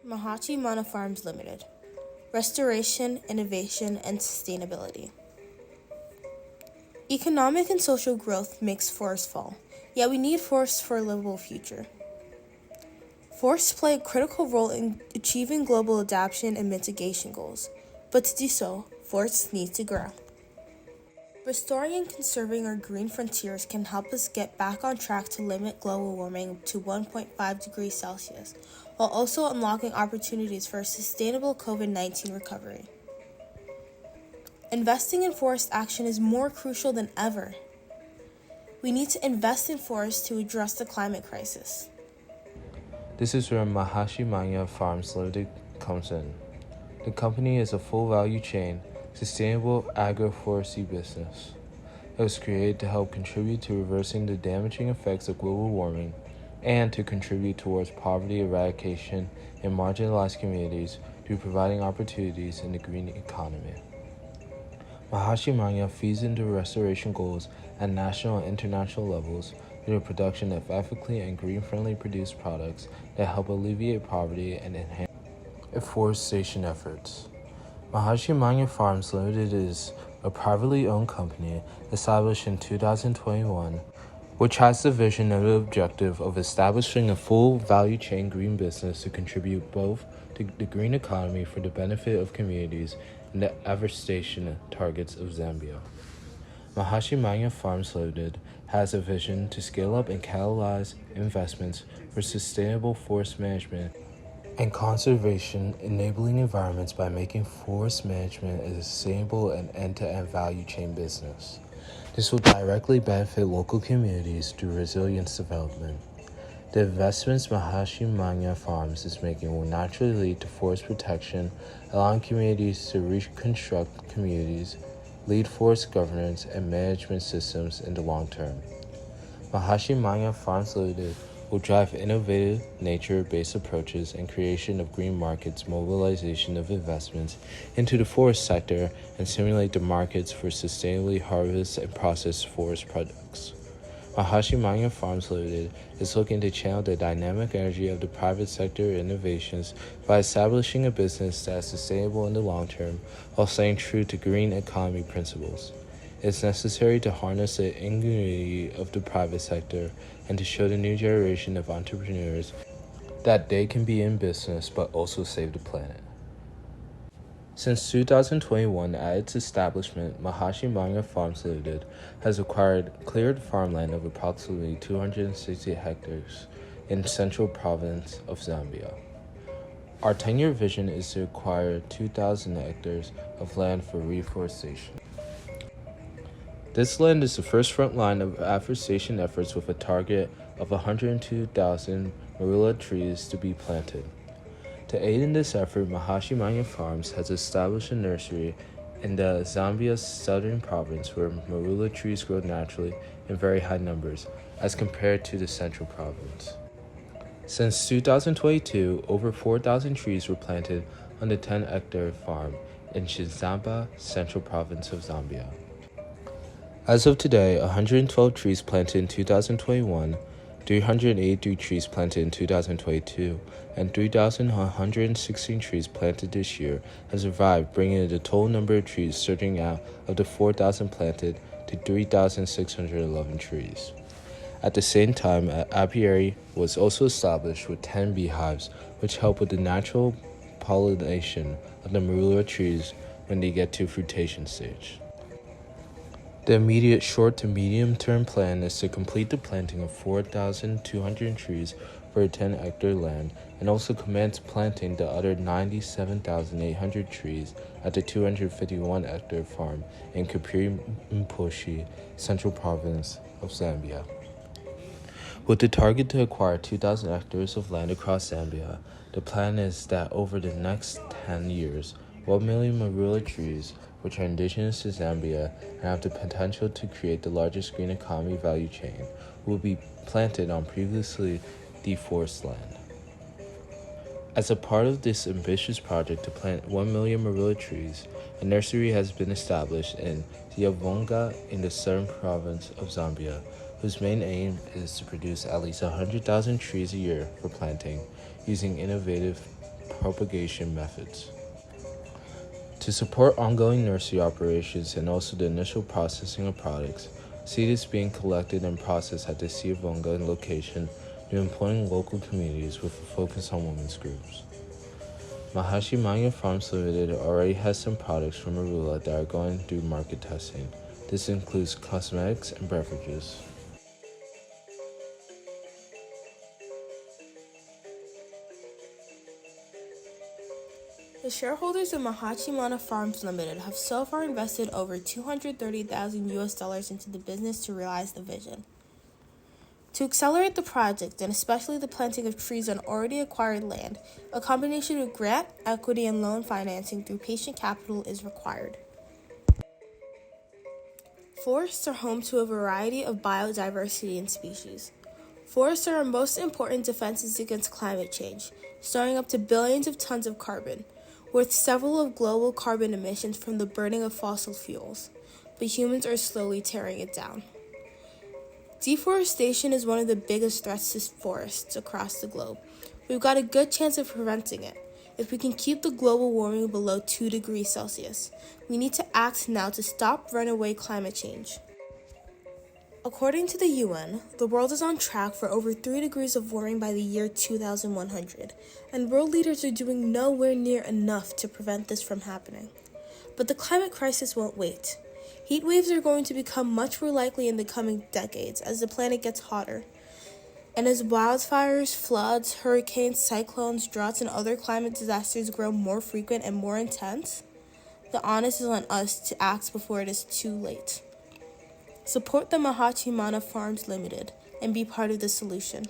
Mahachi Mana Farms Limited. Restoration, Innovation, and Sustainability. Economic and social growth makes forests fall, yet we need forests for a livable future. Forests play a critical role in achieving global adaptation and mitigation goals, but to do so, forests need to grow. Restoring and conserving our green frontiers can help us get back on track to limit global warming to 1.5 degrees Celsius, while also unlocking opportunities for a sustainable COVID-19 recovery. Investing in forest action is more crucial than ever. We need to invest in forests to address the climate crisis. This is where Mahachi Farms Limited comes in. The company is a full value chain, sustainable agroforestry business. It was created to help contribute to reversing the damaging effects of global warming and to contribute towards poverty eradication in marginalized communities through providing opportunities in the green economy. Mahachi feeds into restoration goals at national and international levels through the production of ethically and green-friendly produced products that help alleviate poverty and enhance afforestation efforts. Mahachi Farms Limited is a privately owned company established in 2021, which has the vision and the objective of establishing a full value chain green business to contribute both to the green economy for the benefit of communities and the afforestation targets of Zambia. Mahachi Farms Limited has a vision to scale up and catalyze investments for sustainable forest management and conservation, enabling environments by making forest management a sustainable and end-to-end value chain business. This will directly benefit local communities through resilience development. The investments Mahachi Farms is making will naturally lead to forest protection, allowing communities to reconstruct communities, lead forest governance and management systems in the long term. Mahachi Farms Limited will drive innovative, nature-based approaches and creation of green markets, mobilization of investments into the forest sector, and stimulate the markets for sustainably harvest and process forest products. Mahachi Farms Limited is looking to channel the dynamic energy of the private sector innovations by establishing a business that is sustainable in the long term while staying true to green economy principles. It's necessary to harness the ingenuity of the private sector and to show the new generation of entrepreneurs that they can be in business but also save the planet. Since 2021, at its establishment, Mahachi Farms Limited has acquired cleared farmland of approximately 260 hectares in central province of Zambia. Our 10-year vision is to acquire 2,000 hectares of land for reforestation. This land is the first front line of afforestation efforts with a target of 102,000 marula trees to be planted. To aid in this effort, Mahachi Farms has established a nursery in the Zambia's southern province where marula trees grow naturally in very high numbers as compared to the central province. Since 2022, over 4,000 trees were planted on the 10-hectare farm in Chizamba, central province of Zambia. As of today, 112 trees planted in 2021, 383 trees planted in 2022, and 3,116 trees planted this year have survived, bringing the total number of trees surging out of the 4,000 planted to 3,611 trees. At the same time, an apiary was also established with 10 beehives, which help with the natural pollination of the marula trees when they get to fruitation stage. The immediate short to medium-term plan is to complete the planting of 4,200 trees for a 10-hectare land and also commence planting the other 97,800 trees at the 251-hectare farm in Kapiri-Mposhi, central province of Zambia. With the target to acquire 2,000 hectares of land across Zambia, the plan is that over the next 10 years, 1 million marula trees, which are indigenous to Zambia and have the potential to create the largest green economy value chain, will be planted on previously deforested land. As a part of this ambitious project to plant 1 million marula trees, a nursery has been established in Ziavonga in the southern province of Zambia, whose main aim is to produce at least 100,000 trees a year for planting using innovative propagation methods. To support ongoing nursery operations and also the initial processing of products, seed is being collected and processed at the Sivonga location to employing local communities with a focus on women's groups. Mahachi Manya Farms Limited already has some products from Arula that are going through market testing. This includes cosmetics and beverages. The shareholders of Mahachi Mana Farms Limited have so far invested over $230,000 into the business to realize the vision. To accelerate the project, and especially the planting of trees on already acquired land, a combination of grant, equity, and loan financing through patient capital is required. Forests are home to a variety of biodiversity and species. Forests are our most important defenses against climate change, storing up to billions of tons of carbon, worth several of global carbon emissions from the burning of fossil fuels, but humans are slowly tearing it down. Deforestation is one of the biggest threats to forests across the globe. We've got a good chance of preventing it if we can keep the global warming below 2 degrees Celsius. We need to act now to stop runaway climate change. According to the UN, the world is on track for over 3 degrees of warming by the year 2100, and world leaders are doing nowhere near enough to prevent this from happening. But the climate crisis won't wait. Heat waves are going to become much more likely in the coming decades as the planet gets hotter. And as wildfires, floods, hurricanes, cyclones, droughts, and other climate disasters grow more frequent and more intense, the onus is on us to act before it is too late. Support the Mahachi Mana Farms Limited and be part of the solution.